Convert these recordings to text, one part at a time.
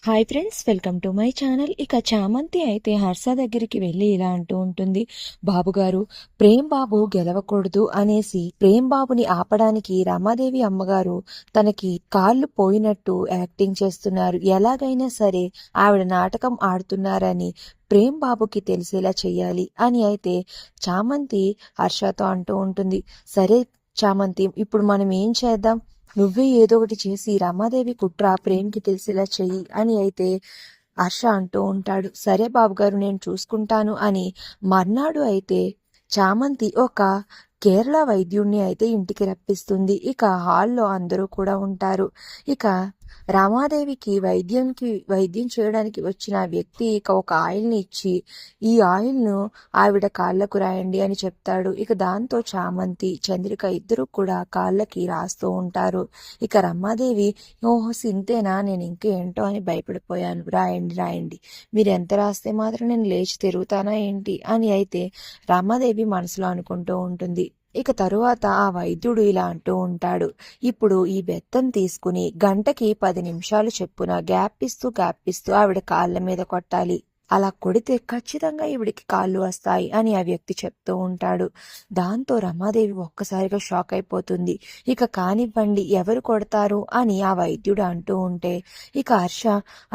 Hi friends, welcome to my channel. ఇక చామంతి అయితే హర్ష దగ్గరికి వెళ్ళి ఇలా అంటూ ఉంటుంది. బాబుగారు, ప్రేమ్ బాబు గెలవకూడదు అనేసి ప్రేమ్ బాబుని ఆపడానికి రమాదేవి అమ్మగారు తనకి కాళ్ళు పోయినట్టు యాక్టింగ్ చేస్తున్నారు. ఎలాగైనా సరే ఆవిడ నాటకం ఆడుతున్నారని ప్రేమ్ బాబుకి తెలిసేలా చెయ్యాలి అని అయితే చామంతి హర్షతో అంటూ ఉంటుంది. సరే చామంతి, ఇప్పుడు మనం ఏం చేద్దాం? నువ్వే ఏదో ఒకటి చేసి రమాదేవి కుట్ర ప్రేమ్కి తెలిసేలా చెయ్యి అని అయితే హర్ష అంటూ ఉంటాడు. సరే బాబుగారు, నేను చూసుకుంటాను అని మర్నాడు అయితే చామంతి ఒక కేరళ వైద్యుణ్ణి అయితే ఇంటికి రప్పిస్తుంది. ఇక హాల్లో అందరూ కూడా ఉంటారు. ఇక రామాదేవికి వైద్యం చేయడానికి వచ్చిన వ్యక్తి ఇక ఒక ఆయిల్ని ఇచ్చి, ఈ ఆయిల్ను ఆవిడ కాళ్ళకు రాయండి అని చెప్తాడు. ఇక దాంతో చామంతి చంద్రిక ఇద్దరు కూడా కాళ్ళకి రాస్తూ ఉంటారు. ఇక రమాదేవి, ఓహో సింతేనా, నేను ఇంకేంటో అని భయపడిపోయాను, రాయండి రాయండి, మీరు ఎంత రాస్తే మాత్రం నేను లేచి తిరుగుతానా ఏంటి అని అయితే రామాదేవి మనసులో అనుకుంటూ ఉంటుంది. ఇక తరువాత ఆ వైద్యుడు ఇలా అంటూ ఉంటాడు. ఇప్పుడు ఈ బెత్తం తీసుకుని గంటకి 10 నిమిషాలు చెప్పున గ్యాప్ ఇస్తూ ఆవిడ కాళ్ళ మీద కొట్టాలి. అలా కొడితే ఖచ్చితంగా ఈవిడికి కాళ్ళు వస్తాయి అని ఆ వ్యక్తి చెప్తూ ఉంటాడు. దాంతో రమాదేవి ఒక్కసారిగా షాక్ అయిపోతుంది. ఇక కానివ్వండి, ఎవరు కొడతారు అని ఆ వైద్యుడు అంటూ ఉంటే ఇక హర్ష,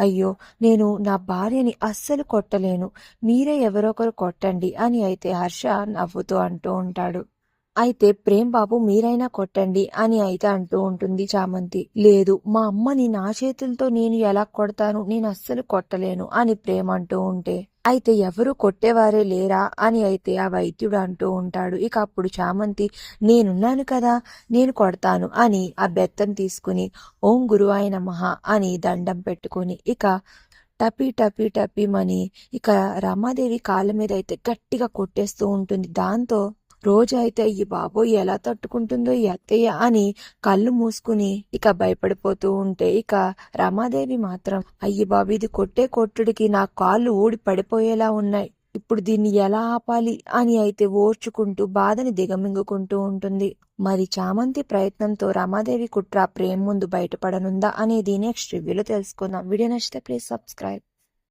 అయ్యో నేను నా భార్యని అస్సలు కొట్టలేను, మీరే ఎవరొకరు కొట్టండి అని అయితే హర్ష నవ్వుతూ అంటూ ఉంటాడు. అయితే ప్రేమ్ బాబు, మీరైనా కొట్టండి అని అయితే అంటూ ఉంటుంది చామంతి. లేదు, మా అమ్మని నా చేతులతో నేను ఎలా కొడతాను, నేను అస్సలు కొట్టలేను అని ప్రేమ్ అంటూ ఉంటే అయితే ఎవరు కొట్టేవారే లేరా అని అయితే ఆ వైద్యుడు అంటూ ఉంటాడు. ఇక అప్పుడు చామంతి, నేనున్నాను కదా, నేను కొడతాను అని ఆ బెత్తం తీసుకుని ఓం గురువాయ నమః అని దండం పెట్టుకుని ఇక టపీ టపీ టపీమని ఇక రమాదేవి కాళ్ళ మీద అయితే గట్టిగా కొట్టేస్తూ ఉంటుంది. దాంతో రోజు అయితే అయ్యి బాబోయ్ ఎలా తట్టుకుంటుందో ఈ అత్తయ్య అని కళ్ళు మూసుకుని ఇక భయపడిపోతూ ఉంటే ఇక రమాదేవి మాత్రం, అయ్యి బాబు, ఇది కొట్టే కొట్టుడికి నా కాళ్ళు ఊడి పడిపోయేలా ఉన్నాయి, ఇప్పుడు దీన్ని ఎలా ఆపాలి అని అయితే ఓర్చుకుంటూ బాధని దిగమింగుకుంటూ ఉంటుంది. మరి చామంతి ప్రయత్నంతో రమాదేవి కుట్ర ప్రేమ్ ముందు బయటపడనుందా అనేది నెక్స్ట్ రివ్యూలో తెలుసుకుందాం. వీడియో నచ్చితే ప్లీజ్ సబ్స్క్రైబ్.